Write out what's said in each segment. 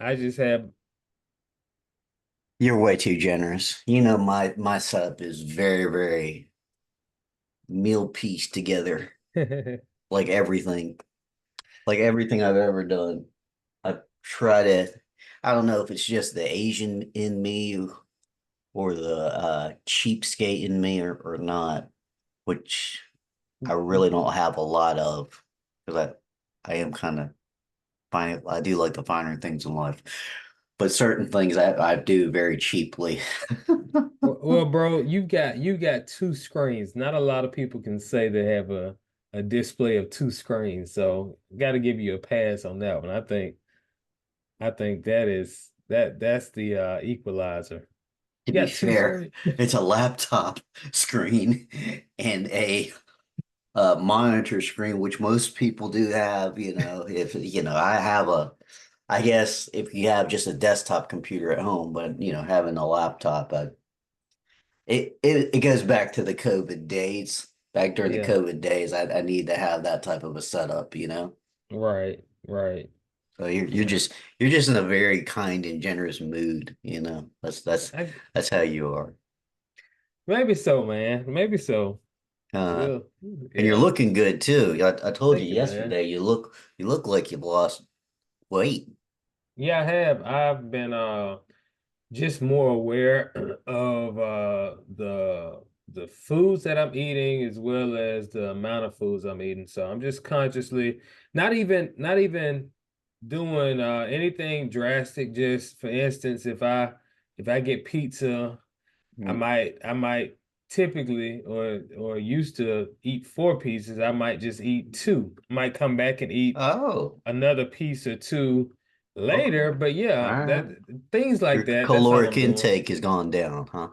I just have. You're way too generous. You know, my setup is very, very meal pieced together. Like everything, like everything I've ever done. I try to, I don't know if it's just the Asian in me or the cheapskate in me or not, which I really don't have a lot of because I am kind of fine. I do like the finer things in life, but certain things I do very cheaply. Well, bro, you got two screens. Not a lot of people can say they have a display of two screens, so got to give you a pass on that one. I think that's the equalizer. To You be got two fair, screens? it's a laptop screen and a monitor screen, which most people do have. If I have I guess if you have just a desktop computer at home, but having a laptop, it goes back to the COVID days. Back during the Yeah, COVID days, I need to have that type of a setup. right, right. So you're Yeah. just in a very kind and generous mood. I, That's how you are. maybe so, man. Maybe so. Uh, Well, and you're yeah. looking good too. I told you Thank you, man. yesterday, you look like you've lost weight. Yeah, I have. I've been just more aware of the foods that I'm eating as well as the amount of foods I'm eating. So I'm just consciously not even doing anything drastic. Just for instance, if I get pizza, I might typically or used to eat four pieces. I might just eat two. Might come back and eat Oh, another piece or two okay. later. But All yeah, right. that things like Your that. That's all caloric I'm doing. intake has gone down, huh?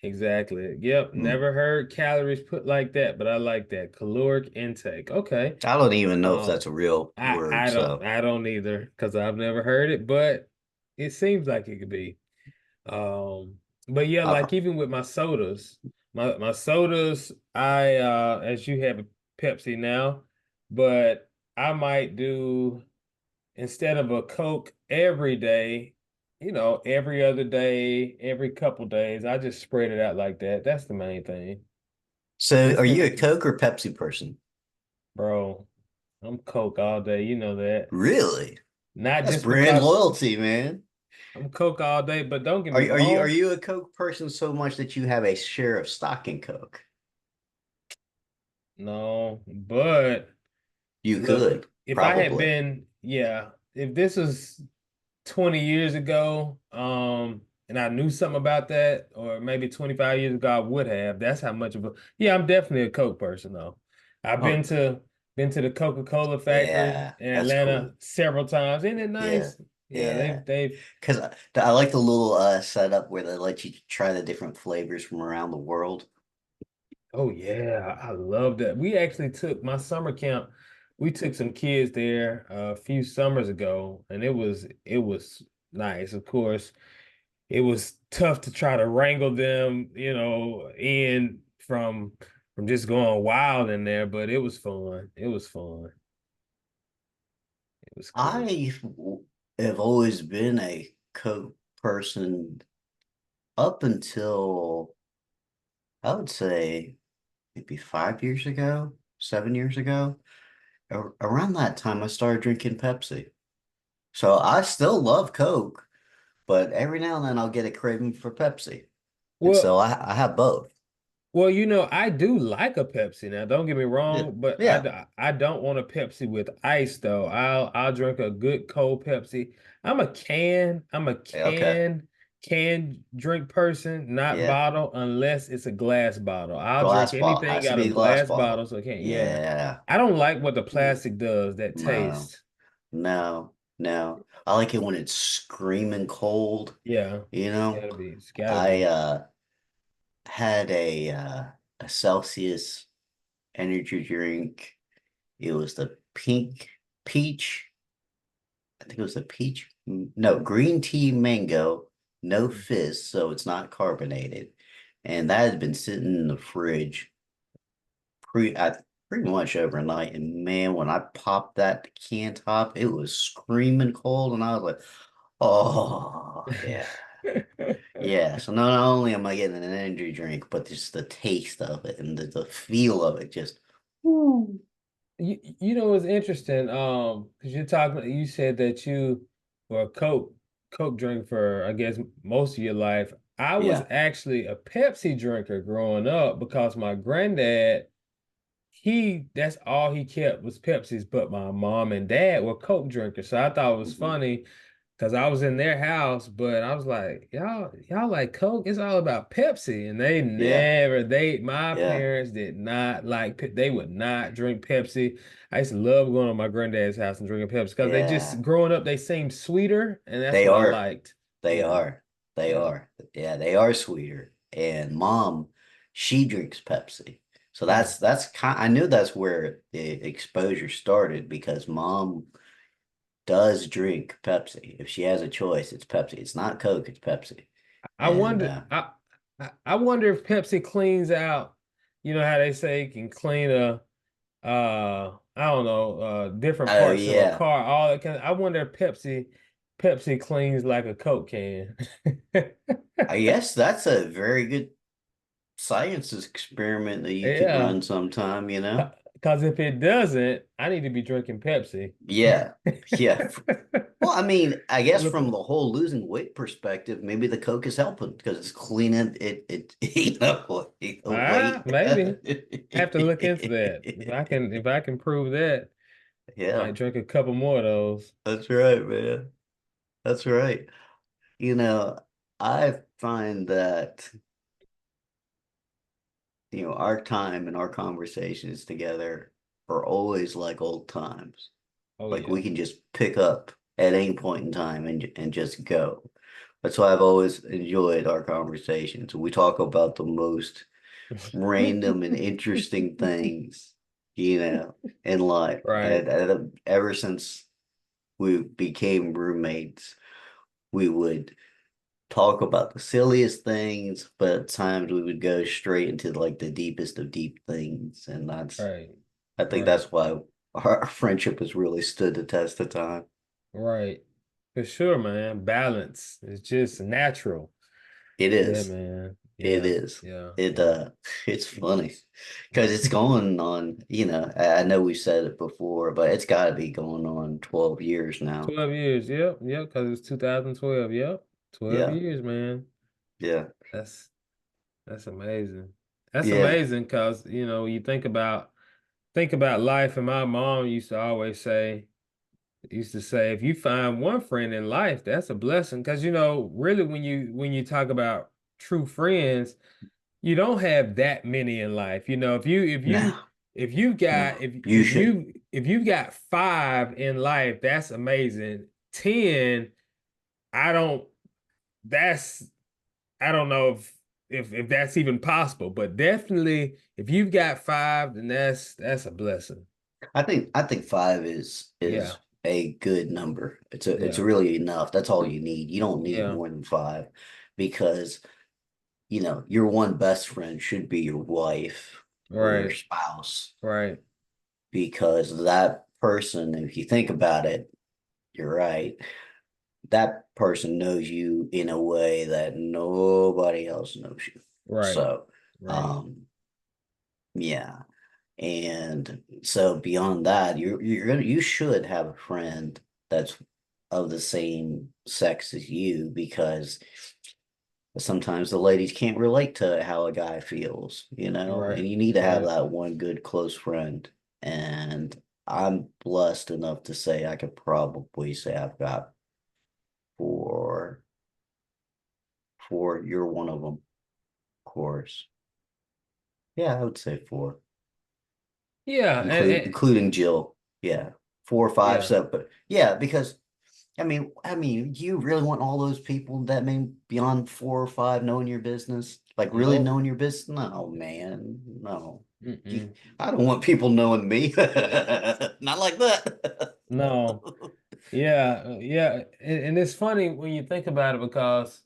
Exactly. Yep. Hmm. Never heard calories put like that, but I like that. Caloric intake. Okay. I don't even know if Um, that's a real I word, I don't so I don't either because I've never heard it, but it seems like it could be. But yeah, I've like even with my sodas, my sodas, I as you have a Pepsi now, but I might do instead of a Coke every day, every other day, every couple days, I just spread it out like that. That's the main thing. so Just are for you a making, Coke or Pepsi person? bro, I'm Coke all day, you know that. Really? Not That's just brand because loyalty, man. I'm Coke all day, but don't get Are me are you are wrong. you a Coke person so much that you have a share of stock in Coke? No, but You look, could, if I had probably. been, yeah, if this was 20 years ago, and I knew something about that, or maybe 25 years ago, I would have. That's how much of a, yeah, I'm definitely a Coke person though. I've been Oh, to been to the Coca-Cola factory yeah, in that's Atlanta cool. several times. Isn't it Yeah, nice? Yeah, yeah. they've Because I like the little setup where they let you try the different flavors from around the world. oh yeah, I love that. We actually took my summer camp. We took some kids there a few summers ago, and it was nice. Of course, it was tough to try to wrangle them, in from just going wild in there, but it was fun. It was fun. It was cool. I have always been a Coke person up until I would say maybe 5 years ago, 7 years ago. Around that time, I started drinking Pepsi. So I still love Coke, but every now and then I'll get a craving for Pepsi. And Well, so I have both. well, I do like a Pepsi now. Don't get me Yeah. wrong, but Yeah. I don't want a Pepsi with ice though. I'll drink a good cold Pepsi. I'm a Okay. can drink person, not Yeah. bottle unless it's a glass bottle. I'll drink Glass bottle. anything Has to out be of a glass glass bottles. bottle. So I can't. Yeah. Yeah. I don't like what the plastic does, that No. taste. No. No. I like it when it's screaming cold, Yeah. you It's know. gotta be. It's gotta I be. had a Celsius energy drink. It was the pink peach. I think it was the peach. No, green tea mango, no fizz, so it's not carbonated. And that had been sitting in the fridge pretty much overnight. And man, when I popped that can top, it was screaming cold, and I was like, Oh, yeah. Yeah. So not only am I getting an energy drink, but just the taste of it and the feel of it just, woo. You know what's interesting? Because you said that you were a Coke drink for I guess most of your life. I was Yeah. actually a Pepsi drinker growing up because my granddad, that's all he kept was Pepsis, but my mom and dad were Coke drinkers. So I thought it was Mhm. funny because I was in their house, but I was like, y'all like Coke? It's all about Pepsi. And Yeah. my Yeah. parents did not like, they would not drink Pepsi. I used to love going to my granddad's house and drinking Pepsi because they just, Yeah. growing up, they seemed sweeter. And that's They what I are. liked. They Yeah. are. They Yeah. are. Yeah, they are sweeter. And mom, she drinks Pepsi. So Mm. that's kind I knew that's where the exposure started because mom does drink Pepsi. If she has a choice, it's Pepsi. It's not Coke, it's Pepsi. I And wonder, I wonder if Pepsi cleans out, you know how they say it can clean I don't know, different oh parts of a yeah. car, all that kind of, I wonder if Pepsi cleans like a Coke can. I guess that's a very good science experiment that you could Yeah, run sometime, you know? because if it doesn't, I need to be drinking Pepsi. Yeah. Yeah. Well, I mean, I guess With from the whole losing weight perspective, maybe the Coke is helping because it's cleaning you know, weight. maybe have to look into that. If I can prove that, Yeah, might drink a couple more of those. that's right, man. That's right. You know, I find that, our time and our conversations together are always like old times. Oh Like yeah. we can just pick up at any point in time and just go. That's why I've always enjoyed our conversations. We talk about the most random and interesting things, in life. Right, And ever since we became roommates, we would talk about the silliest things, but at times we would go straight into like the deepest of deep things. And right, I think right. that's why our friendship has really stood the test of time. Right. For sure, man. Balance. It's just natural. It Yeah, is. man. It Yeah. is. Yeah. It Yeah. it's funny because it's going on, I know we said it before, but it's got to be going on 12 years now. 12 years. Yep. Yep. Because it's 2012. Yep. 12 Yeah. years, man. Yeah. That's that's amazing. That's Yeah. amazing because, you think about life, and my mom used to say, if you find one friend in life, that's a blessing. Because, really when you talk about true friends, you don't have that many in life. No. If you got No. You should. if you've got five in life, that's amazing. 10, I don't that's I don't know if that's even possible, but definitely if you've got five, then that's a blessing. I think five Yeah, is a good number. It's yeah, really enough. That's all you need. You don't need yeah. more than five because, your one best friend should be your wife or your Right, spouse right, because that person, if you think about it, you're right. That person knows you in a way that nobody else knows you. right, So, right, um, yeah. And so beyond that, you should have a friend that's of the same sex as you because sometimes the ladies can't relate to how a guy feels, right, and you need to have right. that one good close friend. And I'm blessed enough to say I could probably say I've got four, four. You're one of them, of course. Yeah, I would say four, Yeah, including Jill. Yeah, 4, 5, yeah. 7. But yeah, because do you really want all those people that mean beyond 4 or 5 knowing your business? Like really Nope. knowing your business? No, man, no. You, Mm-mm. I don't want people knowing me. Not like that. No. Yeah, yeah. And it's funny when you think about it because,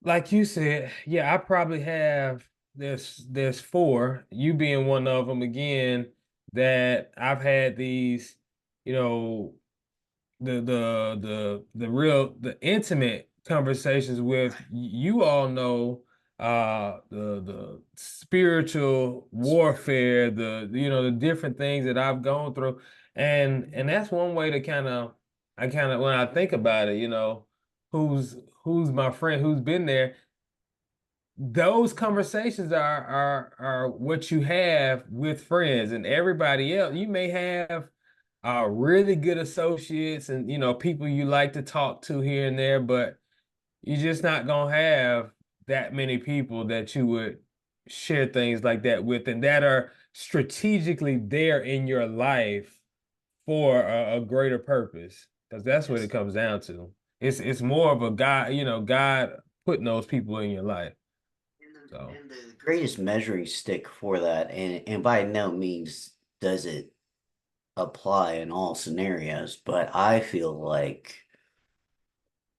like you said, yeah, I probably have there's four, you being one of them again, that I've had these, you know, the intimate conversations with you all know the spiritual warfare, the different things that I've gone through. And that's one way to kind of when I think about it, who's who's my friend, who's been there. Those conversations are what you have with friends, and everybody else. You may have really good associates and people you like to talk to here and there, but you're just not gonna have that many people that you would share things like that with, and that are strategically there in your life for a greater purpose. Because that's what it Yes. comes down to. It's more of a God, God putting those people in your life. So And the greatest measuring stick for that, and by no means does it apply in all scenarios, but I feel like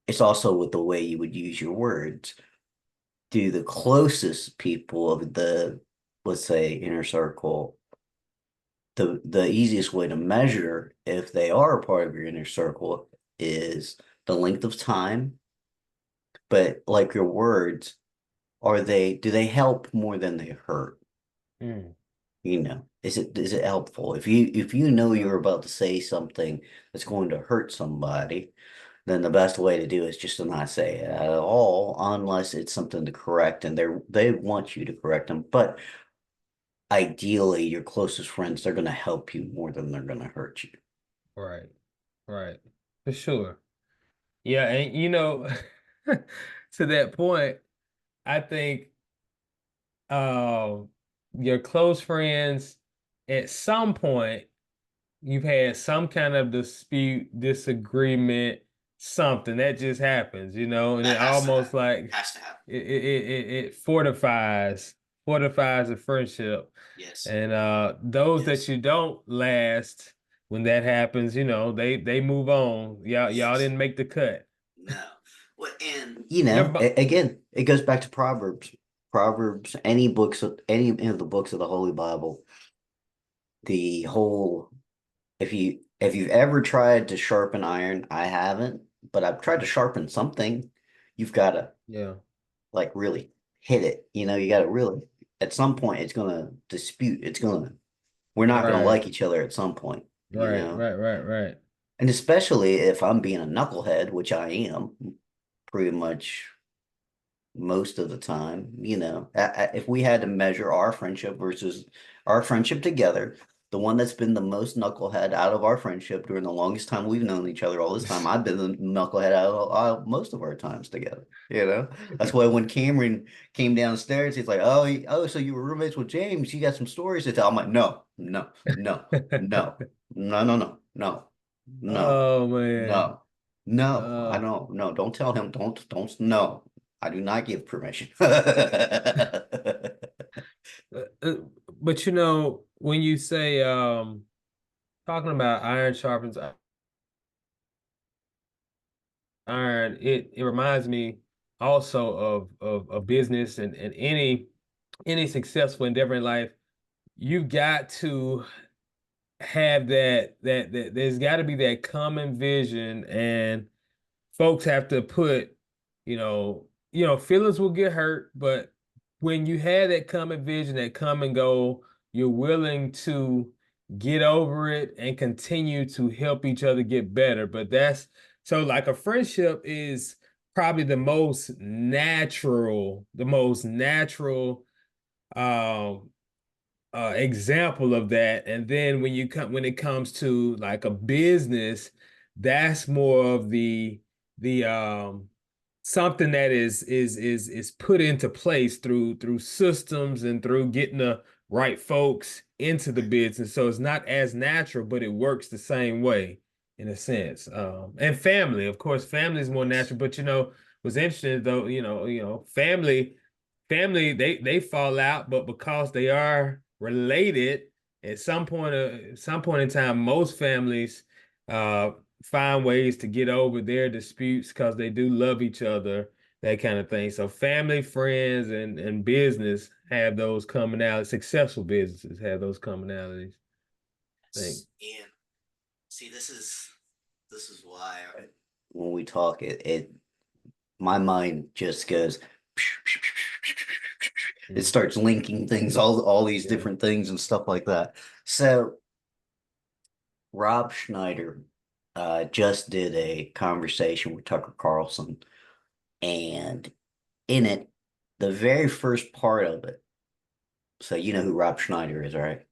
it's also with the way you would use your words. Do the closest people of the, let's say, inner circle, the easiest way to measure if they are a part of your inner circle is the length of time, but like your words, do they help more than they hurt? mm, Is it helpful? If you know yeah, you're about to say something that's going to hurt somebody, then the best way to do is just to not say it at all, unless it's something to correct and they want you to correct them. But ideally, your closest friends, they're going to help you more than they're going to hurt you. right, right, for sure. Yeah, and to that point, I think um your close friends at some point you've had some kind of dispute, disagreement, something that just happens, and That it has to almost happen. like Has to happen. it fortifies a friendship. Yes. And those that Yes. you don't last when that happens, they move on. Y'all Yes. didn't make the cut. No. Well, and Everybody, again, it goes back to Proverbs. Proverbs, any of the books of the Holy Bible, the whole if you've ever tried to sharpen iron, I haven't, but I've tried to sharpen something. You've got to yeah. like really hit it. You got to really at some point it's gonna dispute. We're not gonna Right, like each other at some point, right, right, right, right. and especially if I'm being a knucklehead, which I am pretty much most of the time. If we had to measure our friendship versus our friendship together, the one that's been the most knucklehead out of our friendship during the longest time we've known each other, all this time, I've been the knucklehead out of most of our times together. That's why when Cameron came downstairs, he's like, "Oh, so you were roommates with James? You got some stories to tell." I'm like, "No, no, no, no, no, no, no, no, no." Oh man. No, no, I Uh, don't. No, don't tell him. Don't. No, I do not give permission. uh, uh, but when you say talking about iron sharpens iron, it reminds me also of business and any successful endeavor in life. You've got to have that there's got to be that common vision, and folks have to put, feelings will get hurt, but when you have that common vision, that common goal, you're willing to get over it and continue to help each other get better. But that's so like a friendship is probably the most natural um example of that. And then when it comes to like a business, that's more of the something that is put into place through systems and through getting the right folks into the business. So it's not as natural, but it works the same way in a sense. And family, of course, family is more Yes. natural, but what's interesting though, family they fall out, but because they are related at some point in time, most families uh find ways to get over their disputes because they do love each other, that kind of thing. So family, friends, and business have those commonalities. Successful businesses have those commonalities, I think. And see, this is this is why when we talk, it my mind just goes. It Mm, starts linking things, all these yeah. different things and stuff like that. So Rob Schneider just did a conversation with Tucker Carlson, and in it, the very first part of it. So you know who Rob Schneider is, right?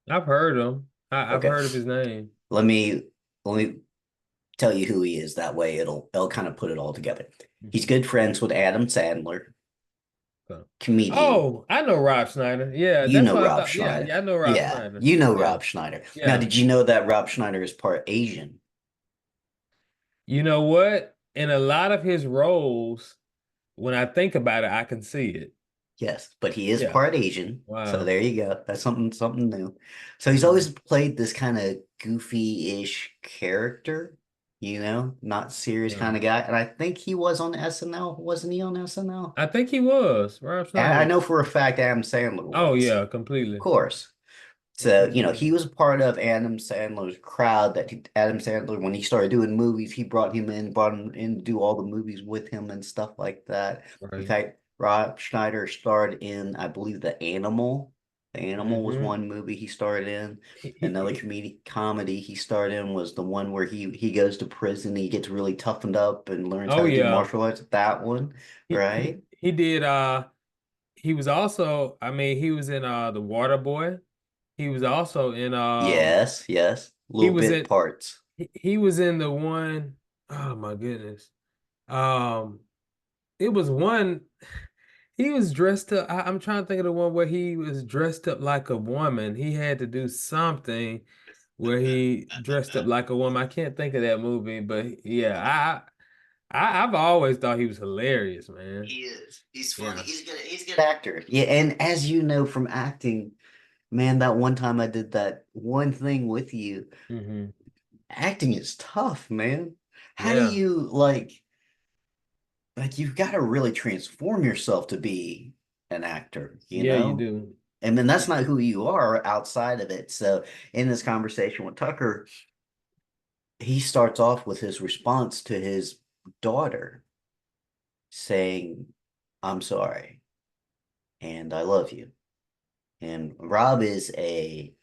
I've heard him. I've Okay. heard of his name. Let me let me tell you who he is. That way it'll kind of put it all together. He's Mhm. good friends with Adam Sandler, So- comedian. Oh, I know Rob Schneider. Yeah, You that's know what I Rob thought. Yeah, Schneider. yeah, I know Rob Yeah, Schneider. you know Yeah, Rob Schneider. Now, yeah. did you know that Rob Schneider is part Asian? You know what? In a lot of his roles, when I think about it, I can see it. Yes, but he is Yeah. part Asian. So Wow. there you go. That's something new. So he's Hmm. always played this kind of goofy-ish character, not serious kind Uh, of guy. And I think he was on SNL. Wasn't he on SNL? I think he was Rob I Schneider. know for a fact Adam Sandler Oh was. yeah, Of completely. course. So, Completely. he was a part of Adam Sandler's crowd Adam Sandler, when he started doing movies, he brought him in to do all the movies with him and stuff like that. In Right. fact, Rob Schneider starred in, I believe, The Animal. The Animal was Hmm. one movie he starred in. He, he, Another he- comedy he starred in was the one where he goes to prison, he gets really toughened up and learns how oh to do yeah. martial arts. That one, right? He did he was also, I mean, he was in The Water Boy. He was also in Yes, yes. he Little was bit in parts. he was in the one, oh my goodness. Um it was one he was dressed up. I'm trying to think of the one where he was dressed up like a woman. He had to do something where he dressed up like a woman. I can't think of that movie, but yeah, I've always thought he was hilarious, man. He is. He's funny. Yeah. He's a good actor. Yeah, and as you know from acting, man, that one time I did that one thing with you, Hmm. acting is tough, man. How do Yeah. you like you've got to really transform yourself to be an actor, you Yeah, you know? do. And then that's not who you are outside of it. So in this conversation with Tucker, he starts off with his response to his daughter saying, "I'm sorry and I love you." And Rob is a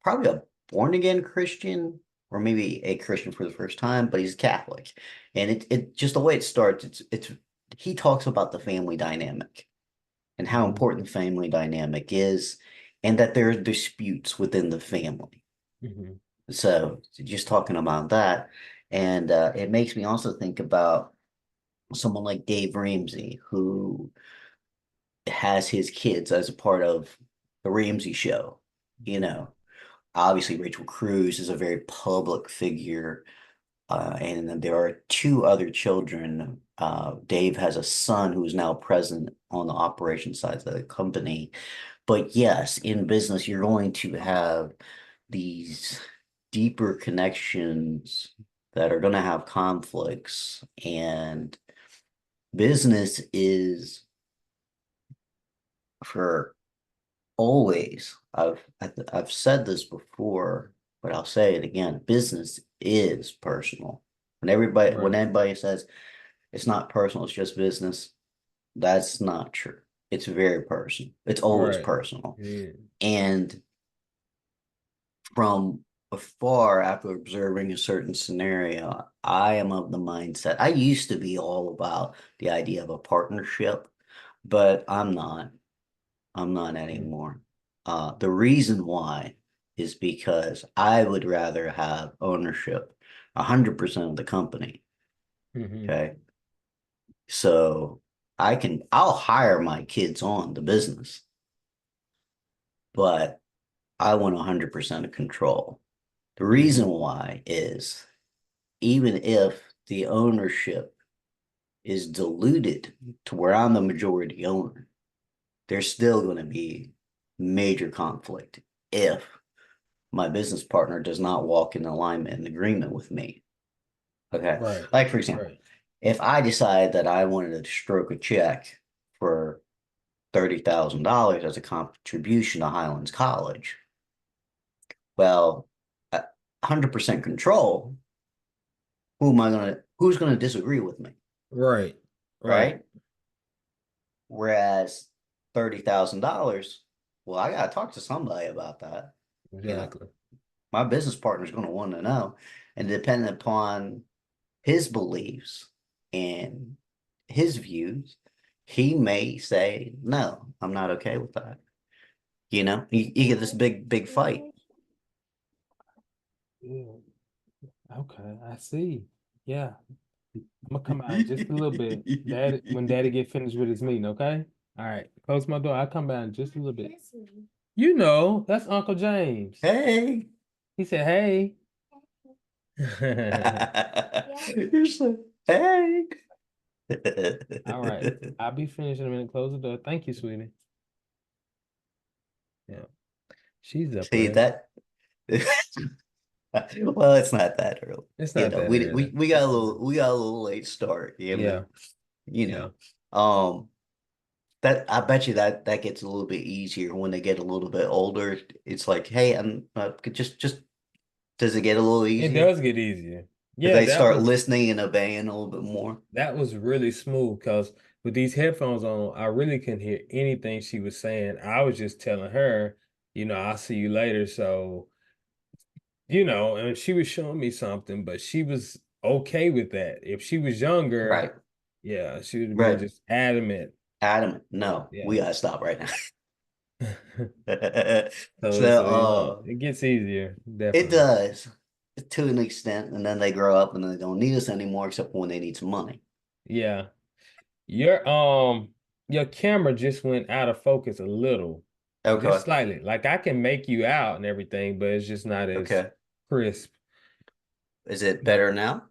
probably a born again Christian or maybe a Christian for the first time, but he's Catholic. And it just the way it starts, it's he talks about the family dynamic and how Hmm. important the family dynamic is, and that there are disputes within the family. Hmm. So just talking about that, and it makes me also think about someone like Dave Ramsey, who has his kids as a part of the Ramsey show. You know, obviously Rachel Cruz is a very public figure, and then there are two other children. Dave has a son who is now present on the operation side of the company. But yes, in business, you're going to have these deeper connections that are going to have conflicts, and business is for always. I've said this before, but I'll say it again. Business is personal. When Right. anybody says it's not personal, it's just business, that's not true. It's very personal. It's always Right. personal. Yeah. And from afar, after observing a certain scenario, I am of the mindset. I used to be all about the idea of a partnership, but I'm not. I'm not anymore. The reason why is because I would rather have ownership 100% of the company. Hmm. Okay. So I'll hire my kids on the business, but I want 100% of control. The reason Hmm. why is even if the ownership is diluted to where I'm the majority owner, there's still going to be major conflict if my business partner does not walk in alignment and agreement with me. Okay. Right. Like, for example, Right. if I decide that I wanted to stroke a check for $30,000 as a contribution to Highlands College, well, 100% control, who's gonna disagree with me, Right. Right. right? Whereas $30,000, well, I gotta talk to somebody about that. You know, Exactly. my business partner's gonna want to know. And depending upon his beliefs and his views, he may say, no, I'm not okay with that. You get this big fight. Yeah. Okay, I see. Yeah. I'm gonna come out just a little bit. Daddy, when Daddy get finished with his meeting, okay? All right. Close my door. I'll come back just a little bit. You know, that's Uncle James. Hey. He said, hey. You're so, hey. All right. I'll be finished in a minute. Close the door. Thank you, sweetie. Yeah. She's up See early. that? Well, it's not that early. It's You not know, that early. we got It's a not. little late start, Yeah. you Yeah. know. Um that I bet you that gets a little bit easier when they get a little bit older. It's like, hey, I'm just does it get a little It easier? does get easier. Because Yeah, they start listening and obeying a little bit more. that was really smooth because with these headphones on, I really couldn't hear anything she was saying. I was just telling her, I'll see you later. So, and she was showing me something, but she was okay with that. If she was younger, Right. yeah, she would have been Right. just adamant. Adamant. No, we Yeah. gotta stop right now. So, So it gets easier, it definitely. does to an extent, and then they grow up and they don't need us anymore except when they need some money. Yeah. Your camera just went out of focus a little, just Okay. slightly. Like I can make you out and everything, but it's just not as Okay. crisp. Is it better now?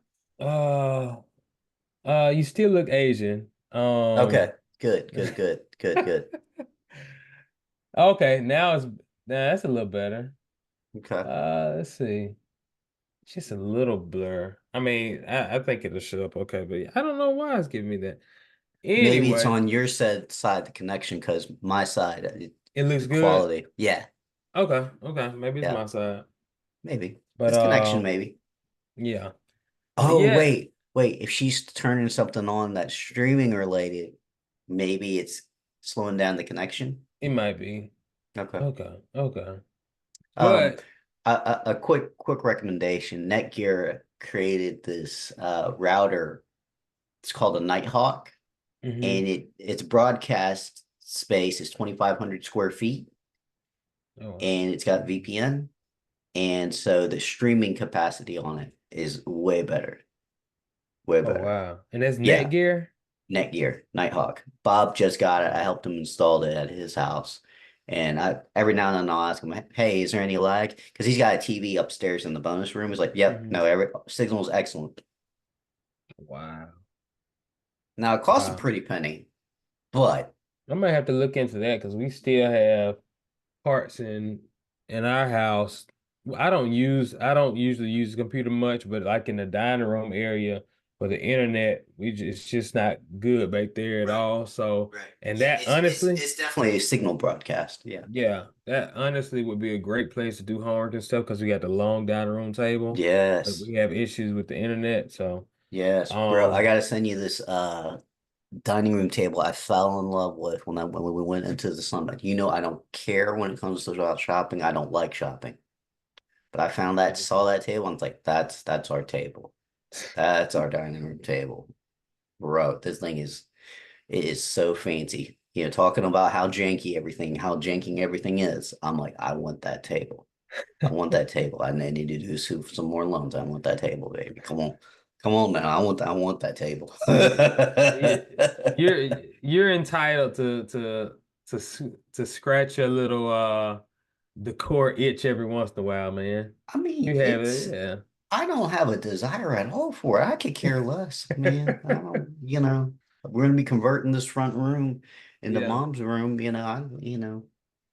Uh, you still look Asian. Okay. Good, good, good, good, good. Okay, that's a little better. Okay. Let's see. It's just a little blur. I mean, I think it'll show up okay, but I don't know why it's giving me that. Maybe it's Anyway, on your side, the connection, because my side, it looks the good. quality. Yeah. Okay, okay, maybe it's Yeah. my side. Maybe. But It's connection, maybe. yeah. But Oh, yeah, wait. If she's turning something on that's streaming related, maybe it's slowing down the connection. it might be. Okay. Okay, okay. Um, But a quick recommendation. Netgear created this router. It's called a Nighthawk, hmm and its broadcast space is 2,500 square feet, oh wow. and it's got VPN, and so the streaming capacity on it is way better, way Oh better. wow. And that's Yeah, Netgear? Netgear, Nighthawk. Bob just got it. I helped him install it at his house. And I every now and then I'll ask him, hey, is there any lag? Because he's got a TV upstairs in the bonus room. He's like, yep, hmm no, every signal is excellent. Wow. Now it costs a Wow. pretty penny, but I might have to look into that because we still have parts in our house. I don't usually use the computer much, but like in the dining room area for the internet, it's just not good back there at right, all. So, right. and Yeah, that honestly, it's definitely a signal broadcast. Yeah. yeah, that honestly would be a great place to do homework and stuff because we got the long dining room table, but Yes. we have issues with the internet. So, Yes, bro. I um, gotta send you this dining room table I fell in love with when we went into the summit. You know, I don't care when it comes to shopping. I don't like shopping. But I found that, saw that table, and it's like, that's our table. That's our dining room table. Bro, this thing it is so fancy. Talking about how janky everything is. I'm like, I want that table. I want that table. I need to do some more loans. I want that table, baby. Come on. Come on now. I want that table. see, you're you're entitled to scratch a little the core itch every once in a while, man. I mean, You have it, yeah. I don't have a desire at all for it. I could care less, man. I don't, we're gonna be converting this front room into Yeah, mom's room,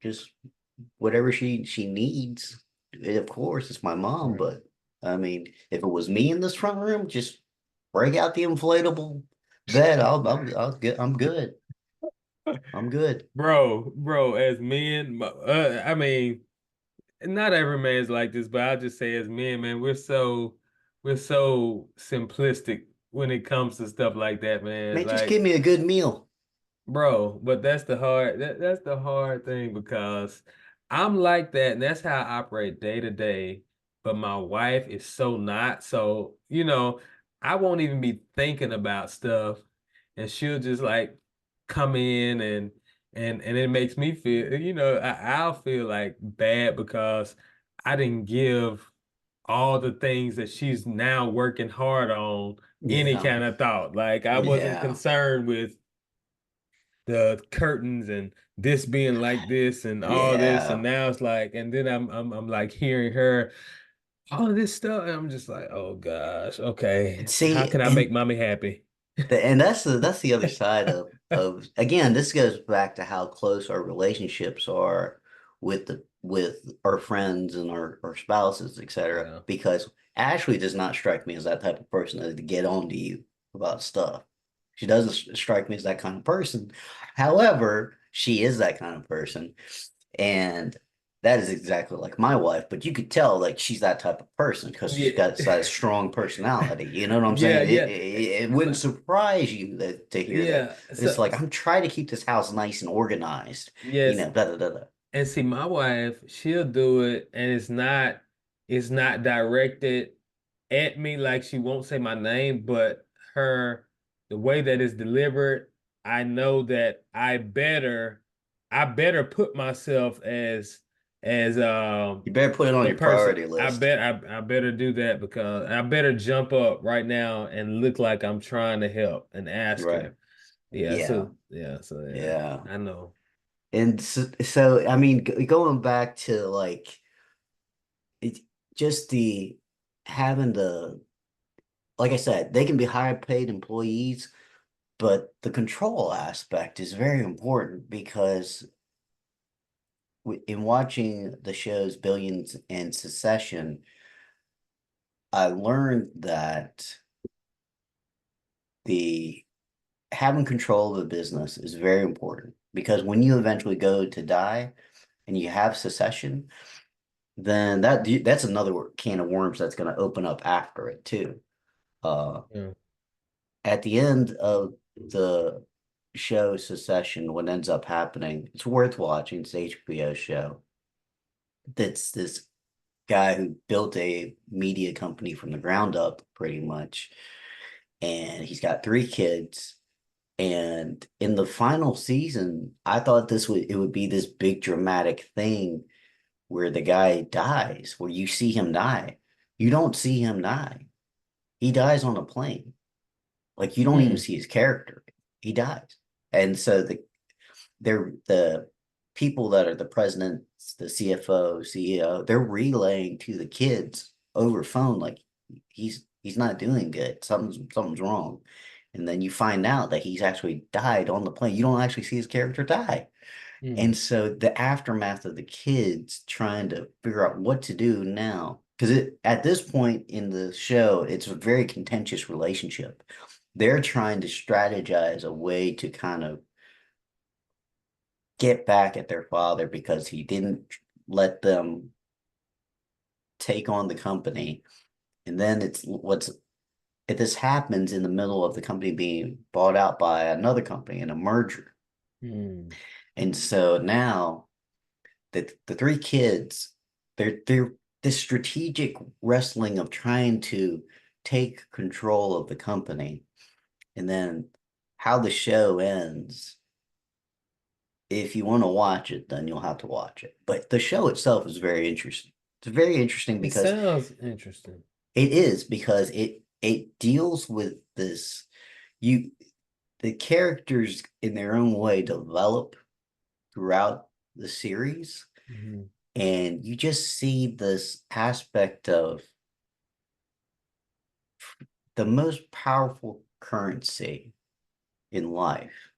just whatever she needs. Of course, it's my mom, right. but I mean, if it was me in this front room, just break out the inflatable bed. I'm good. I'm good. Bro, as men, I mean, not every man's like this, but I'll just say as men, man, we're so simplistic when it comes to stuff like that, man. Man, just Like, give me a good meal. bro, but that's the hard thing because I'm like that, and that's how I operate day to day. But my wife is so not. So, I won't even be thinking about stuff, and she'll just like come in and it makes me feel, I'll feel like bad because I didn't give all the things that she's now working hard on any Yeah. kind of thought. Like I wasn't Yeah. concerned with the curtains and this being like this and all this, and Yeah. now it's like, and then I'm like hearing her all of this stuff, and I'm just like, oh gosh, okay, how See, can I make mommy happy? and that's the other side of again, this goes back to how close our relationships are with our friends and our spouses, etc. Yeah. Because Ashley does not strike me as that type of person to get on to you about stuff. She doesn't strike me as that kind of person. However, she is that kind of person. And that is exactly like my wife, but you could tell like she's that type of person because she's Yeah. got that strong personality. You know what I'm Yeah, saying? It, yeah. it, it wouldn't surprise you to hear that. Yeah. It's So like I'm trying to keep this house nice and organized. yes. Da da da da. And see, my wife, she'll do it, and it's not directed at me, like she won't say my name, but the way that it's delivered, I know that I better put myself as You better put it on the your person. priority I list. bet I better do that because I better jump up right now and look like I'm trying to help and ask Right. her. Yeah, Yeah. so yeah, Yeah. I know. And so I mean, going back to like it, just the having the like I said, they can be high paid employees, but the control aspect is very important because in watching the shows Billions and Secession, I learned that the having control of the business is very important because when you eventually go to die and you have secession, then that's another can of worms that's going to open up after it too. Uh, Yeah. at the end of the show Secession, what ends up happening, it's worth watching. It's an HBO show. That's this guy who built a media company from the ground up, pretty much. And he's got three kids. And in the final season, I thought it would be this big dramatic thing where the guy dies, where you see him die. You don't see him die. He dies on a plane. Like you don't even Hmm. see his character. He dies. And so the people that are the presidents, the CFO, CEO, they're relaying to the kids over phone like he's not doing good. Something's wrong. And then you find out that he's actually died on the plane. You don't actually see his character die. Hmm. And so the aftermath of the kids trying to figure out what to do now, because at this point in the show, it's a very contentious relationship. They're trying to strategize a way to kind of get back at their father because he didn't let them take on the company. And then if this happens in the middle of the company being bought out by another company in a merger. Hmm. And so now the three kids, they're this strategic wrestling of trying to take control of the company. And then how the show ends, if you want to watch it, then you'll have to watch it. But the show itself is very interesting. It's very interesting It because sounds interesting. it deals with this you the characters in their own way develop throughout the series, Mhm. and you just see this aspect of the most powerful currency in life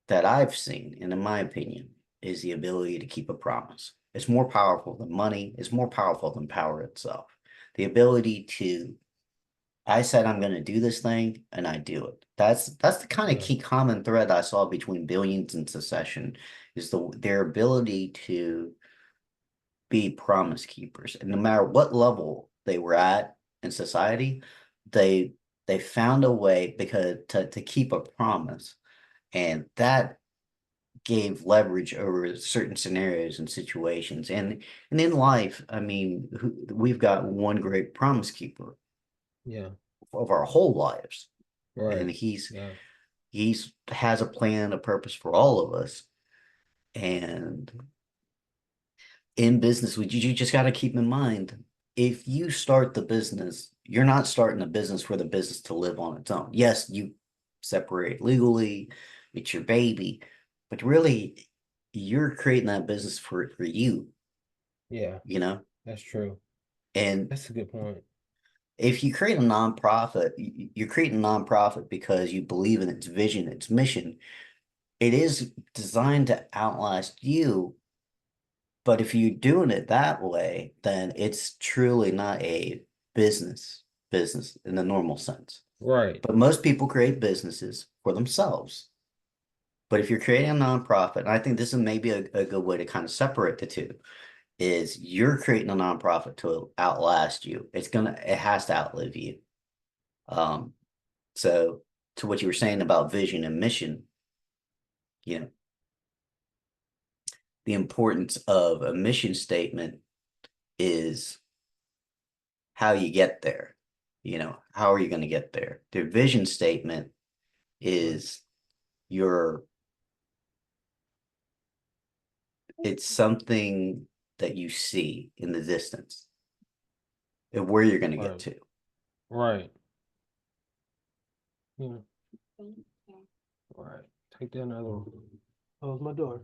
that I've seen, and in my opinion, is the ability to keep a promise. It's more powerful than money, it's more powerful than power itself. The ability to, I said I'm going to do this thing and I do it. That's the kind of Yeah. key common thread I saw between Billions and Secession is their ability to be promise keepers. And no matter what level they were at in society, they they found a way because to keep a promise. And that gave leverage over certain scenarios and situations. And in life, I mean, we've got one great promise keeper Yeah. of our whole lives. And Right. Yeah. he's has a plan, a purpose for all of us. And in business, you just got to keep in mind, if you start the business, you're not starting a business for the business to live on its own. Yes, you separate legally, it's your baby, but really you're creating that business for you, Yeah. you know? That's true. And That's a good point. if you create a nonprofit, you're creating a nonprofit because you believe in its vision, its mission. It is designed to outlast you. But if you're doing it that way, then it's truly not a business in the normal sense. Right. But most people create businesses for themselves. But if you're creating a nonprofit, and I think this is maybe a good way to kind of separate the two, is you're creating a nonprofit to outlast you. It has to outlive you. Um, so to what you were saying about vision and mission, you know, the importance of a mission statement is how you get there. How are you going to get there? The vision statement Right. is your, it's something that you see in the distance and where you're going to get Right. to. Right. Yeah. Right. Take that another one. Close my door.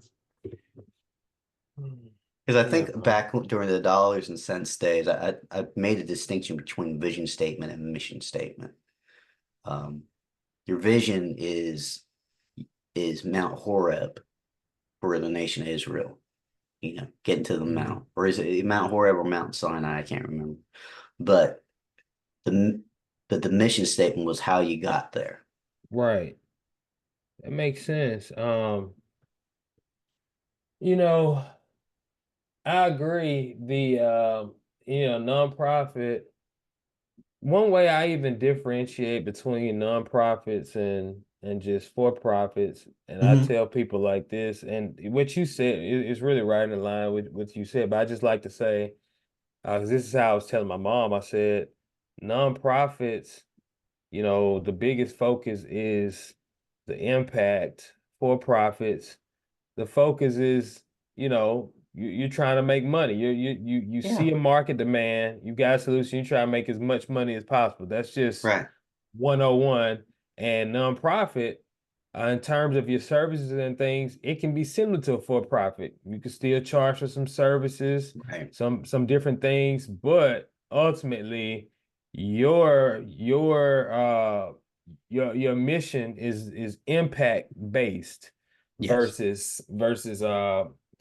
Mm. Because I Yeah. think back during the dollars and cents days, I made a distinction between vision statement and mission statement. Um, your vision is Mount Horeb for the nation of Israel, getting to the Hmm. mount, or is it Mount Horeb or Mount Sinai? I can't remember. But the the mission statement was how you got there. Right. That makes sense. You know, I agree. Nonprofit. One way I even differentiate between nonprofits and just for profits, and I Hmm. tell people like this, and what you said is really right in line with what you said. But I just like to say, 'cause this is how I was telling my mom. I said, nonprofits, the biggest focus is the impact. For profits, the focus is, you're trying to make money. You see Yeah, a market demand, you got a solution, you try to make as much money as possible. That's just right. 101. And nonprofit, in terms of your services and things, it can be similar to a for-profit. You can still charge for some services, Right. some different things, but ultimately your mission is impact based Yes. versus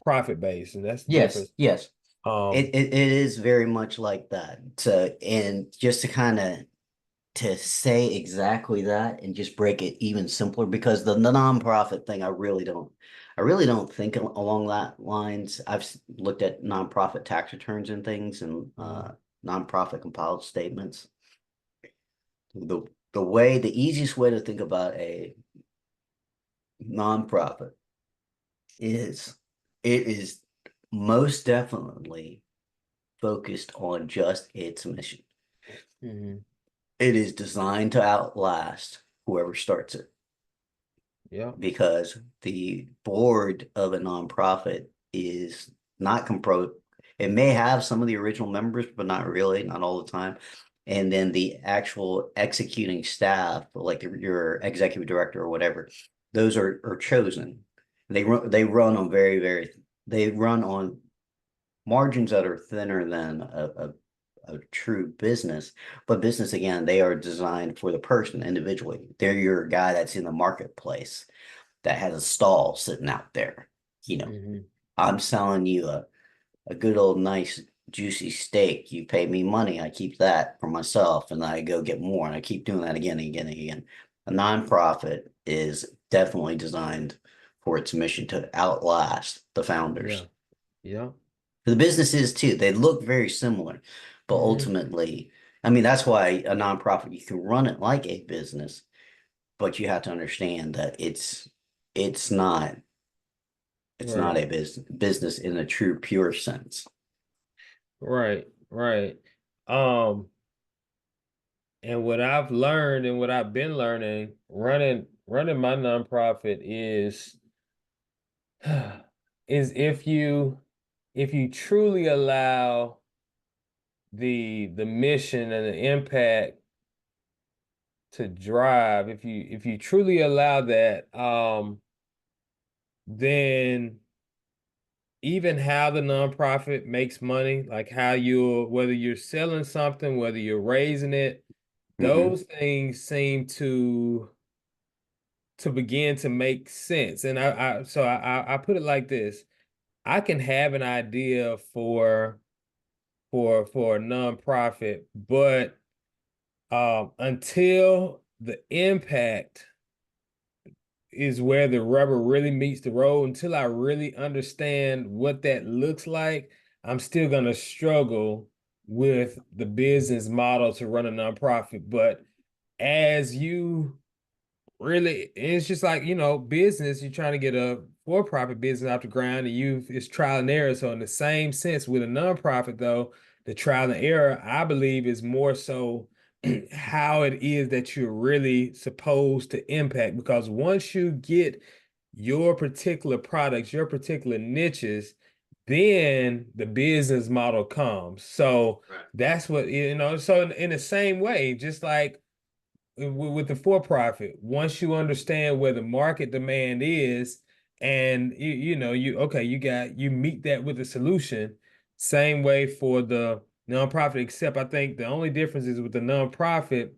profit based, and that's the Yes. difference. Yes. Um, It is very much like that. And just to kind of to say exactly that and just break it even simpler, because the nonprofit thing, I really don't think along that lines. Looked at nonprofit tax returns and things and mhm, nonprofit compiled statements. The easiest way to think about a nonprofit is it is most definitely focused on just its mission. mhm, It is designed to outlast whoever starts it, yeah, because the board of a nonprofit is not compro. It may have some of the original members, but not really, not all the time. And then the actual executing staff, like your executive director or whatever, those are chosen. They run on they run on margins that are thinner than a true business. But business, again, they are designed for the person individually. They're your guy that's in the marketplace that has a stall sitting out there. You know, mhm, I'm selling you a good old nice juicy steak. You pay me money. I keep that for myself and I go get more. And I keep doing that again and again and again. A nonprofit is definitely designed for its mission to outlast the yeah, founders. yeah. The businesses too, they look very similar, but Hmm. ultimately, I mean, that's why a nonprofit, you can run it like a business, but you have to understand that it's not it's not Right, a business in a true pure sense. right, right. Um, and what I've learned and what I've been learning running my nonprofit is if you truly allow the mission and the impact to drive, if you truly allow that, then even how the nonprofit makes money, like how you're whether you're selling something, whether you're raising it, Hmm. those things seem to begin to make sense. And I put it like this. I can have an idea for a nonprofit, but until the impact is where the rubber really meets the road, until I really understand what that looks like, I'm still gonna struggle with the business model to run a nonprofit. But as you really, it's just like, business, you're trying to get a for-profit business off the ground, and it's trial and error. So in the same sense with a nonprofit, though, the trial and error, I believe, is more so how it is that you're really supposed to impact. Because once you get your particular products, your particular niches, then the business model comes. So Right. that's what, so in the same way, just like with the for profit, once you understand where the market demand is, and you meet that with a solution. Same way for the nonprofit, except I think the only difference is with the nonprofit,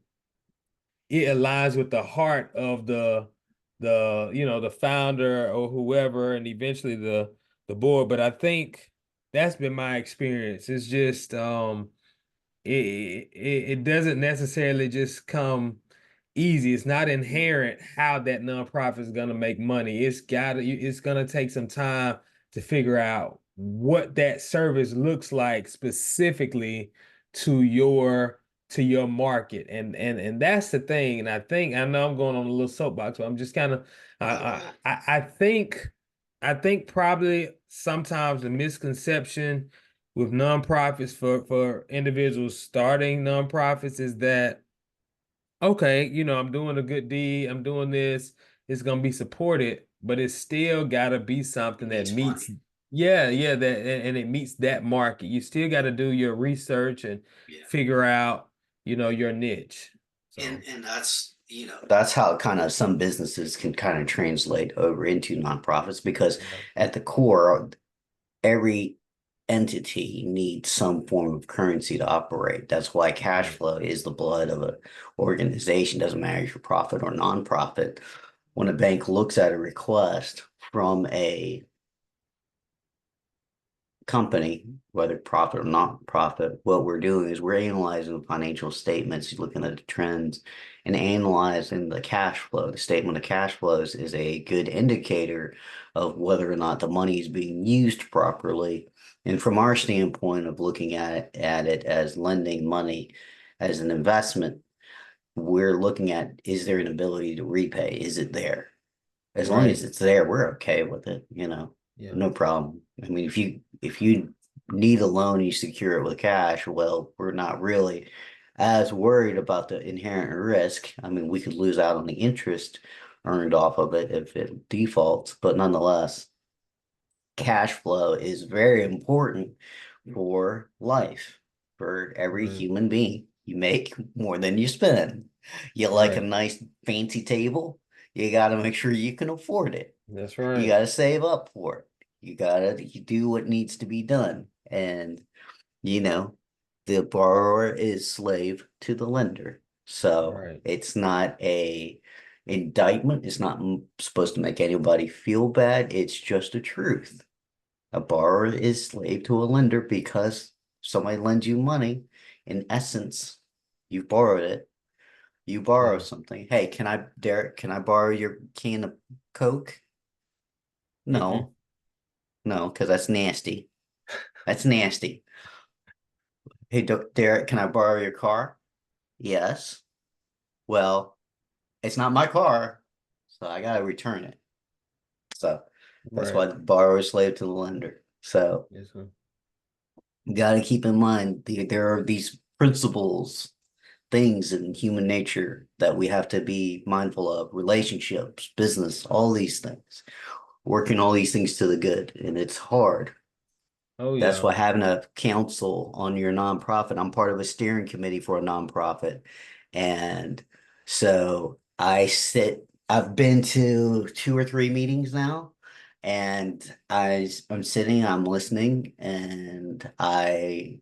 it aligns with the heart of the founder or whoever, and eventually the board. But I think that's been my experience. It's just it doesn't necessarily just come easy. It's not inherent how that nonprofit is going to make money. It's going to take some time to figure out what that service looks like specifically to your market. And that's the thing. And I know I'm going on a little soapbox, but I'm just kind of I think probably sometimes the misconception with nonprofits for individuals starting nonprofits is that, okay, I'm doing a good deed, I'm doing this, it's gonna be supported, but it's still gotta be It something that needs meets, money. yeah, yeah, and it meets that market. You still gotta do your research and Yeah. figure out, your niche. So And that's how kind of some businesses can kind of translate over into nonprofits because yeah, at the core, every entity needs some form of currency to operate. That's why cash right, flow is the blood of an organization. Doesn't matter if you're profit or nonprofit. When a bank looks at a request from a company, whether profit or not profit, what we're doing is we're analyzing the financial statements, looking at the trends, and analyzing the cash flow. The statement of cash flows is a good indicator of whether or not the money is being used properly. And from our standpoint of looking at it as lending money as an investment, we're looking at, is there an ability to repay? Is it there? As long right, as it's there, we're okay with it, yeah, no problem. I mean, if you need a loan, you secure it with cash, well, we're not really as worried about the inherent risk. I mean, we could lose out on the interest earned off of it if it defaults, but nonetheless, cash flow is very important for life, for every right, human being. You make more than you spend. You like a right. nice fancy table, you got to make sure you can afford it. That's You right, got to save up for it. You do what needs to be done. And, you know, the borrower is slave to the lender. So right, it's not a indictment. It's not supposed to make anybody feel bad. It's just a truth. A borrower is slave to a lender because somebody lends you money. In essence, you borrowed it. You borrow yeah, something. Hey, Derek, can I borrow your can of Coke? mm-hmm, No, no, because that's nasty. That's nasty. Hey, Derek, can I borrow your car? Yes. Well, it's not my car, so I gotta return it. So that's why Right. the borrower is slave to the lender. So Yes, sir. you gotta keep in mind there are these principles, things in human nature that we have to be mindful of, relationships, business, all these things, working all these things to the good. And it's hard. Oh That's yeah. why having a council on your nonprofit, I'm part of a steering committee for a nonprofit. And so I've been to two or three meetings now, and I'm sitting, I'm listening, and I'm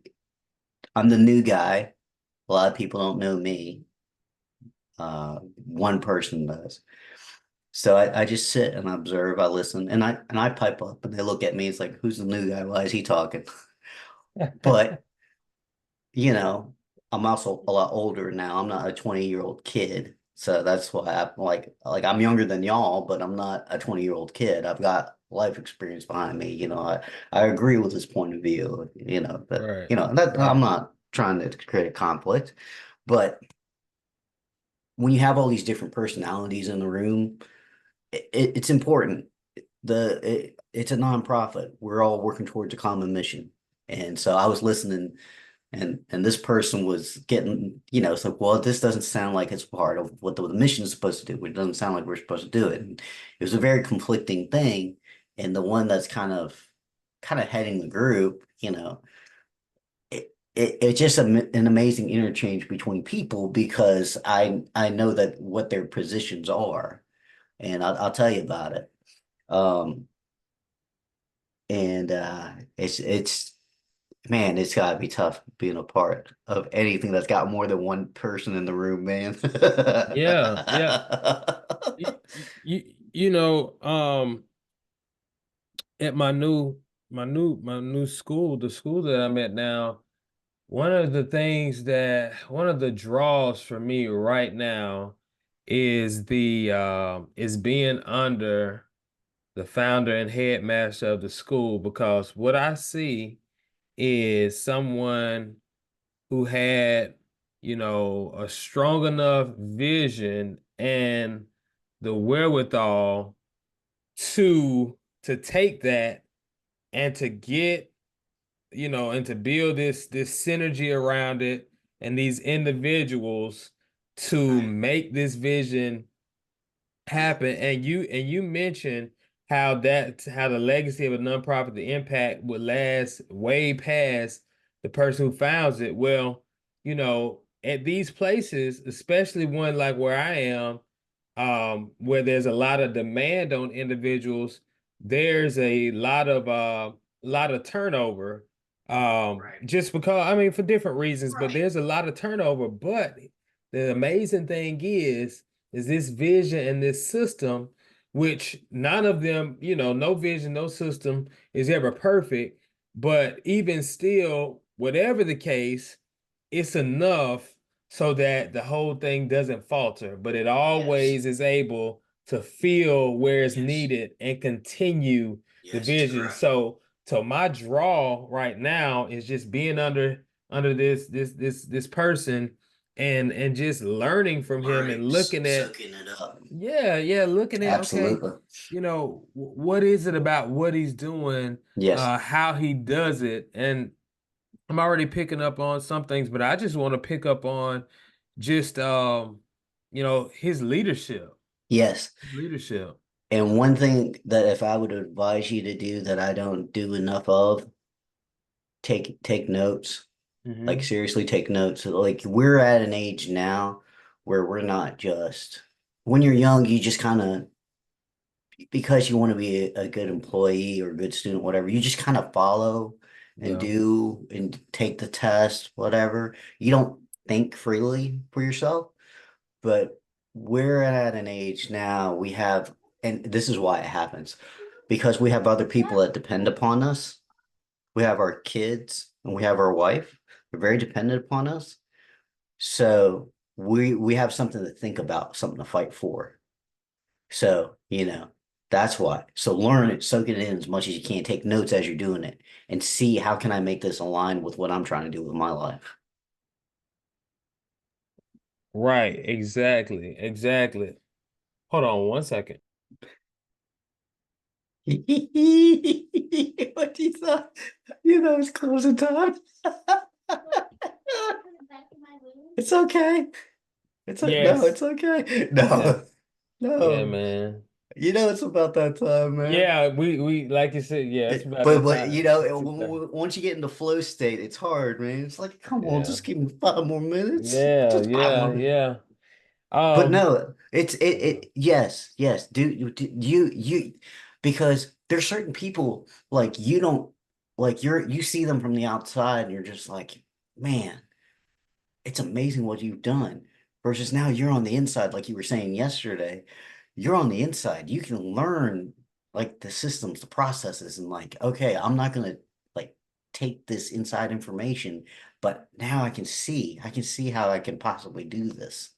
the new guy. A lot of people don't know me. One person does. So I just sit and observe, I listen, and I pipe up and they look at me, it's like, who's the new guy? Why is he talking? But you know, I'm also a lot older now. I'm not a 20-year-old kid. So that's why I'm like I'm younger than y'all, but I'm not a 20-year-old kid. I've got life experience behind me. I agree with his point of view, Right. that I'm Right. not trying to create a conflict. But when you have all these different personalities in the room, it's important. It's a nonprofit. We're all working towards a common mission. And so I was listening, and this person was getting, it's like, well, this doesn't sound like it's part of what the mission is supposed to do. It doesn't sound like we're supposed to do it. And it was a very conflicting thing. And the one that's kind of heading the group, it's just an amazing interchange between people because I know that what their positions are, and I'll tell you about it. Um, and it's Man, it's gotta be tough being a part of anything that's got more than one person in the room, man. Yeah. Yeah. You know, at my new school, the school that I'm at now, one of the draws for me right now is being under the founder and headmaster of the school, because what I see is someone who had, a strong enough vision and the wherewithal to take that and to get, and to build this synergy around it, and these individuals to Right. make this vision happen. And you mentioned how the legacy of a nonprofit, the impact would last way past the person who founds it. Well, at these places, especially one like where I am, where there's a lot of demand on individuals, there's a lot of turnover. Right. Just because, I mean, for different reasons, but there's a lot of turnover. But the amazing thing is this vision and this system, which none of them, no vision, no system is ever perfect. But even still, whatever the case, it's enough so that the whole thing doesn't falter, but it Yes. always is able to feel where it's Yes. needed and continue the Yes. vision. Correct. So my draw right now is just being under this person, and just learning from him Learning, and looking at, soaking it up. yeah, looking at, okay, Absolutely. what is it about what he's doing, Yes. how he does it. And I'm already picking up on some things, but I just want to pick up on just his leadership. Yes. Leadership. And one thing that if I would advise you to do that I don't do enough of, take notes. Like Hmm. seriously, take notes. Like we're at an age now where we're not just when you're young, you just kind of because you want to be a good employee or a good student, whatever, you just kind of follow and Yeah. do and take the test, whatever. You don't think freely for yourself. But we're at an age now and this is why it happens, because we have other people that depend upon us. We have our kids and we have our wife. They're very dependent upon us. So we have something to think about, something to fight for. So, That's why. So learn it, soak it in as much as you can, take notes as you're doing it, and see how can I make this align with what I'm trying to do with my life. Right, exactly, exactly. Hold on one second. What you thought? You know it's closing time. It's okay. No, Yes. it's okay. Yeah. No, Yeah, no. man. You know it's about that time, man. Yeah, we like you said, yeah, it's about But that you time. know, Okay. once you get into flow state, it's hard, man. It's like, come on, Yeah. just give me 5 more minutes. Yeah, Just five yeah, more. yeah. But Um, no, yes, yes. Because there's certain people like you don't like you see them from the outside and you're just like, man, it's amazing what you've done. Versus now you're on the inside, like you were saying yesterday. You're on the inside. You can learn like the systems, the processes, and like, okay, I'm not gonna like take this inside information, but now I can see how I can possibly do this.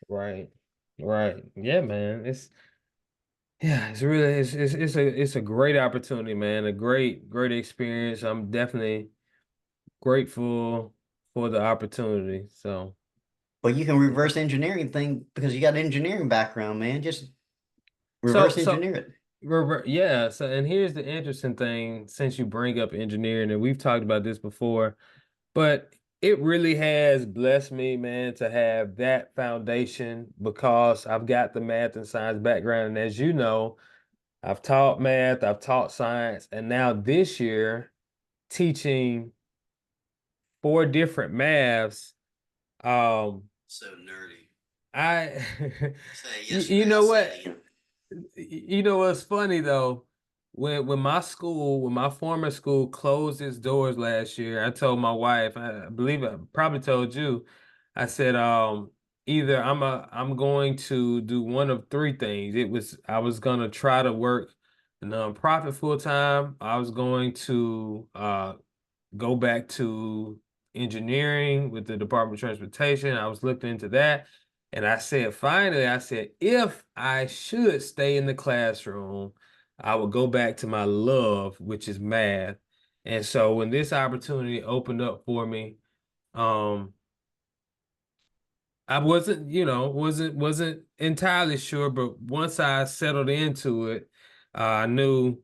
right. Right. Yeah, man. It's really it's a great opportunity, man. A great experience. I'm definitely grateful for the opportunity. So, But you can yeah. reverse engineering thing because you got an engineering background, man. Just So reverse so engineer it. yeah, so and here's the interesting thing since you bring up engineering and we've talked about this before. But it really has blessed me, man, to have that foundation because I've got the math and science background. And as you know, I've taught math, I've taught science, and now this year, teaching four different maths. Um, So nerdy. I, Say you yesterday, I'll know say what? it again. You know what's funny though? When my former school closed its doors last year, I told my wife, I believe I probably told you, I said, either I'm going to do one of three things. I was gonna try to work the nonprofit full time. I was going to go back to engineering with the Department of Transportation. I was looking into that. And I said, finally, I said, if I should stay in the classroom, I would go back to my love, which is math. And so when this opportunity opened up for me, um, I wasn't, wasn't entirely sure, but once I settled into it, I knew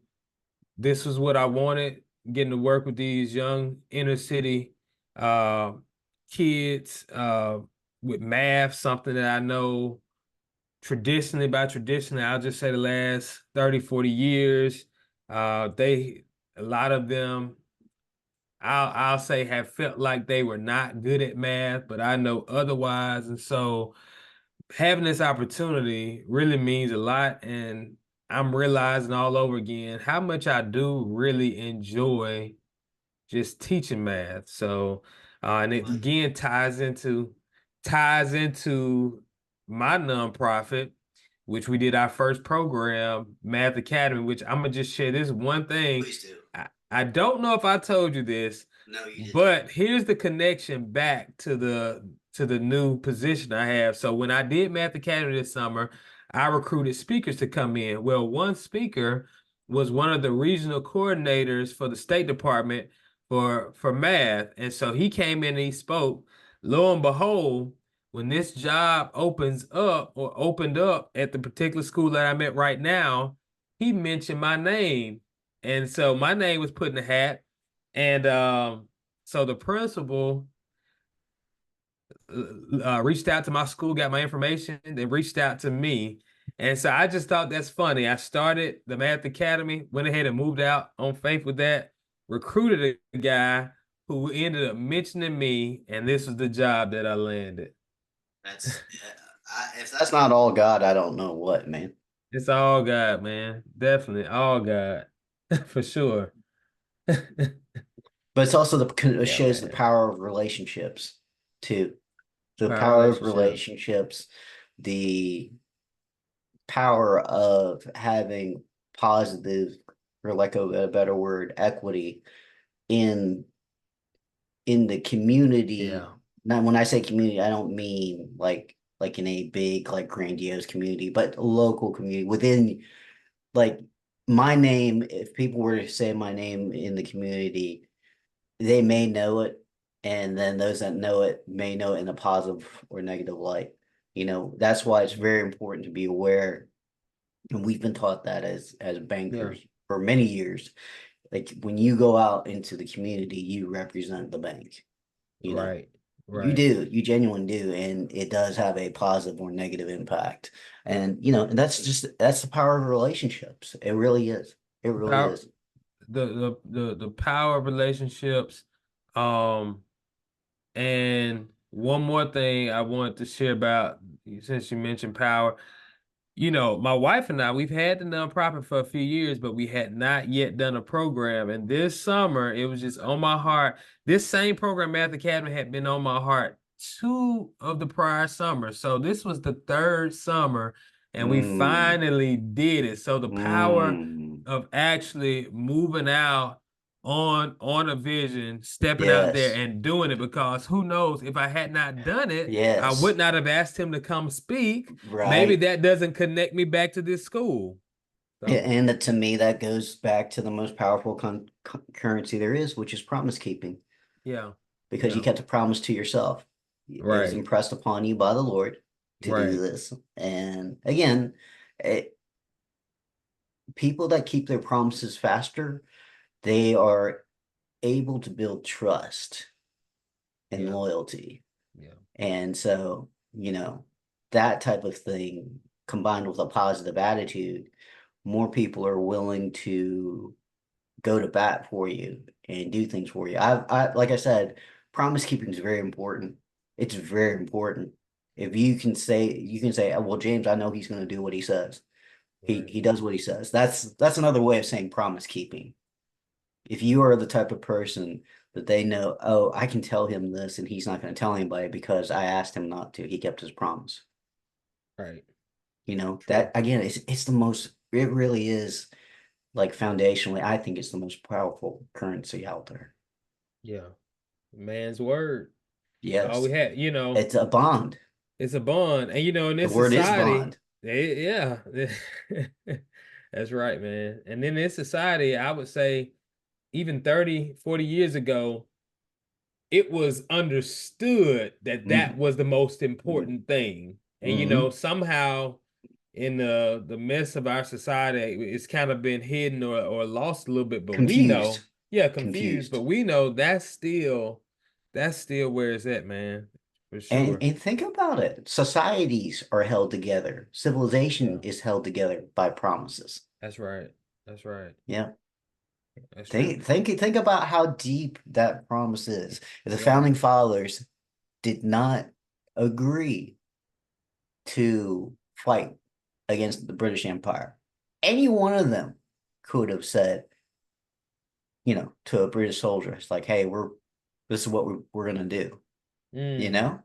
this was what I wanted, getting to work with these young inner city uh, kids with math, something that I know traditionally, I'll just say the last 30, 40 years, a lot of them, I'll say have felt like they were not good at math, but I know otherwise. And so having this opportunity really means a lot. And I'm realizing all over again how much I do really enjoy just teaching math. So, and it Like, again ties into my nonprofit, which we did our first program, Math Academy, which I'm gonna just share this one thing. please do. I don't know if I told you this, No, you did not. but here's the connection back to the new position I have. So when I did Math Academy this summer, I recruited speakers to come in. Well, one speaker was one of the regional coordinators for the State Department for math. And so he came in and he spoke. Lo and behold, when this job opens up or opened up at the particular school that I'm at right now, he mentioned my name. And so my name was put in the hat. And so the principal reached out to my school, got my information, they reached out to me. And so I just thought that's funny. I started the Math Academy, went ahead and moved out on faith with that, recruited a guy who ended up mentioning me, and this was the job that I landed. That's if that's not all God, I don't know what, man. It's all God, man. Definitely all God. For sure. But it's also it Yeah, shows the man. power of relationships too. The Power power of relationships. relationships, the power of having positive, or like a better word, equity in the community. Yeah. Now, when I say community, I don't mean like in a big, like grandiose community, but local community within. like my name, if people were to say my name in the community, they may know it, and then those that know it may know it in a positive or negative light. That's why it's very important to be aware, and we've been taught that as Yeah. bankers for many years. Like when you go out into the community, you represent the bank. You know, Right. you Right. do, you genuinely do, and it does have a positive or negative impact. And and that's the power of relationships. It really is. It The really power is. the power of relationships. Um, and one more thing I wanted to share about, since you mentioned power. My wife and I, we've had the nonprofit for a few years, but we had not yet done a program. And this summer, it was just on my heart. This same program, Math Academy, had been on my heart two of the prior summers. So this was the third summer, and we Mm, finally did it. So the power mm, of actually moving out on a vision, stepping out there yes, and doing it, because who knows, if I had not done it, I would yes, not have asked him to come speak. Maybe right. that doesn't connect me back to this school. So And to me, that goes back to the most powerful currency there is, which is promise keeping, yeah, because you yeah, kept a promise to yourself. It was right, impressed upon you by the Lord to do right, this. And again, it, people that keep their promises faster, they are able to build trust and yeah, loyalty. yeah, And so, that type of thing combined with a positive attitude, more people are willing to go to bat for you and do things for you. Like I said, promise keeping is very important. It's very important. If you can say, well, James, I know he's going to do what he says. He right, he does what he says. That's another way of saying promise keeping. If you are the type of person that they know, oh, I can tell him this and he's not going to tell anybody because I asked him not to. He kept his promise. right. That True. again, it's the most, it really is like foundationally, I think it's the most powerful currency out there. Yeah. Man's word. All we Yes. had, It's a bond. it's a bond. And in The this word is society, bond. yeah. That's right, man. And in this society, I would say even 30, 40 years ago, it was understood that that Mm-hmm. was the most important thing. And Mm-hmm. somehow in the mess of our society, it's kind of been hidden or lost a little bit. But we Confused. know, yeah, confused, Confused. but we know that's still where it's at, man, for And sure. and think about it. Societies are held together. Yeah, Civilization is held together by promises. that's right. That's right. Yeah. That's true. Think about how deep that promise is. If the Yeah. founding fathers did not agree to fight against the British Empire, any one of them could have said, to a British soldier, it's like, hey, this is what we're gonna do. You Mm, know?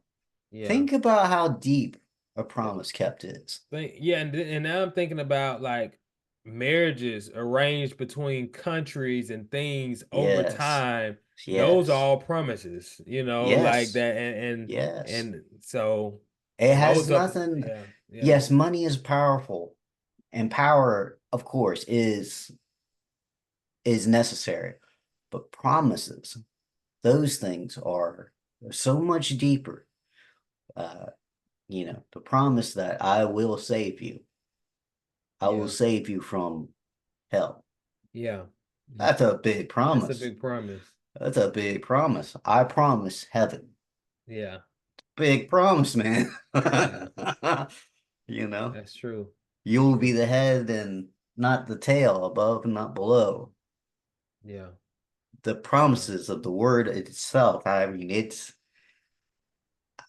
yeah. Think about how deep a promise kept is. Yeah, and now I'm thinking about like marriages arranged between countries and things over Yes. time. Those are Yes. all promises, like Yes. that, and Yes. and so It has those are, nothing. yeah, yeah, Yes, money is powerful, and power, of course, is necessary. But promises, those things are so much deeper. Uh, the promise that I will save you. I will yeah, save you from hell. yeah. That's a big That's a promise. big promise. That's a big promise. I promise heaven. Yeah, Big promise, man. yeah, You know, that's true. That's you'll be true. the head and not the tail, above and not below. Yeah, The yeah. promises of the word itself. I mean,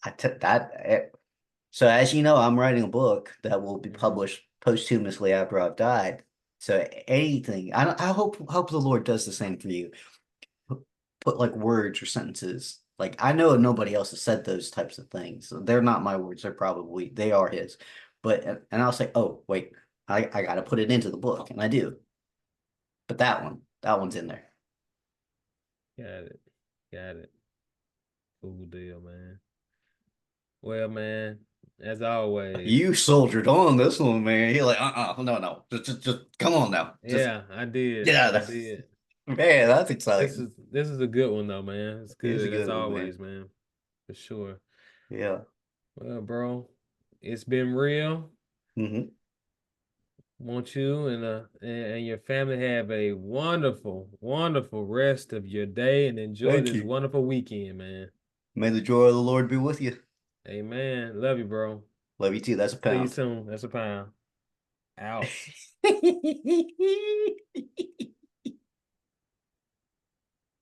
I took that. So as you know, I'm writing a book that will be Hmm. published posthumously after I've died. So anything, I hope the Lord does the same for you. Put like words or sentences. Like I know nobody else has said those types of things. So they're not my words. They are his. But and I'll say, oh wait, I got to put it into the book, and I do. But that one's in there. Got it. Got it. Cool deal, man. Well, man. as always. You soldiered on this one, man. You're like, no, no. Just come on now. Just Yeah, I did. get out I of did. there. Man, that's This exciting. is this is a good one though, man. It's It's a good as good one, man. always, man. For sure. Yeah. Well, bro, it's been real. Hmm. Want you and your family have a wonderful, wonderful rest of your day and enjoy Thank this you. wonderful weekend, man. May the joy of the Lord be with you. Amen. Love you, bro. Love you too. That's a See you pound. soon. That's a pound. Out.